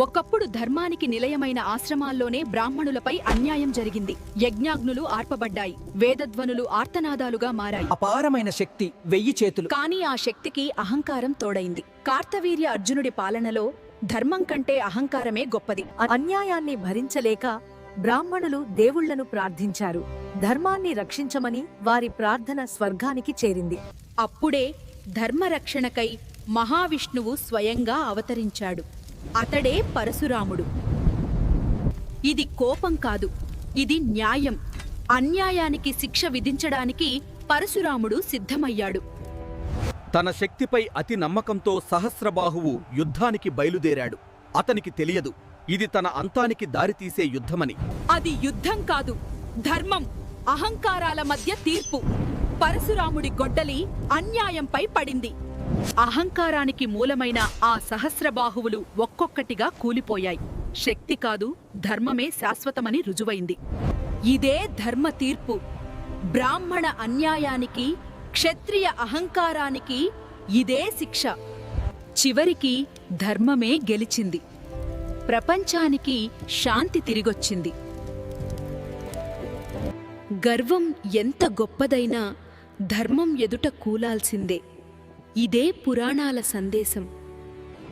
ఒకప్పుడు ధర్మానికి నిలయమైన ఆశ్రమాల్లోనే బ్రాహ్మణులపై అన్యాయం జరిగింది. యజ్ఞాగ్నులు ఆర్పబడ్డాయి, వేదధ్వనులు ఆర్తనాదాలుగా మారాయి. అపారమైన శక్తి, 1000 చేతులు. కాని ఆ శక్తికి అహంకారం తోడైంది. కార్తవీర్య అర్జునుడి పాలనలో ధర్మం కంటే అహంకారమే గొప్పది. అన్యాయాన్ని భరించలేక బ్రాహ్మణులు దేవుళ్లను ప్రార్థించారు. ధర్మాన్ని రక్షించమని వారి ప్రార్థన స్వర్గానికి చేరింది. అప్పుడే ధర్మరక్షణకై మహావిష్ణువు స్వయంగా అవతరించాడు. అతడే పరశురాముడు. ఇది కోపం కాదు, ఇది న్యాయం. అన్యాయానికి శిక్ష విధించడానికి పరశురాముడు సిద్ధమయ్యాడు. తన శక్తిపై అతి నమ్మకంతో సహస్రబాహువు యుద్ధానికి బయలుదేరాడు. అతనికి తెలియదు ఇది తన అంతానికి దారితీసే యుద్ధమని. అది యుద్ధం కాదు, ధర్మం, అహంకారాల మధ్య తీర్పు. పరశురాముడి గొడ్డలి అన్యాయంపై పడింది. అహంకారానికి మూలమైన ఆ సహస్రబాహువులు ఒక్కొక్కటిగా కూలిపోయాయి. శక్తి కాదు, ధర్మమే శాశ్వతమని రుజువైంది. ఇదే ధర్మ తీర్పు. బ్రాహ్మణ అన్యాయానికి, క్షత్రియ అహంకారానికి ఇదే శిక్ష. చివరికి ధర్మమే గెలిచింది. ప్రపంచానికి శాంతి తిరిగొచ్చింది. గర్వం ఎంత గొప్పదైనా ధర్మం ఎదుట కూలాల్సిందే. ఇదే పురాణాల సందేశం.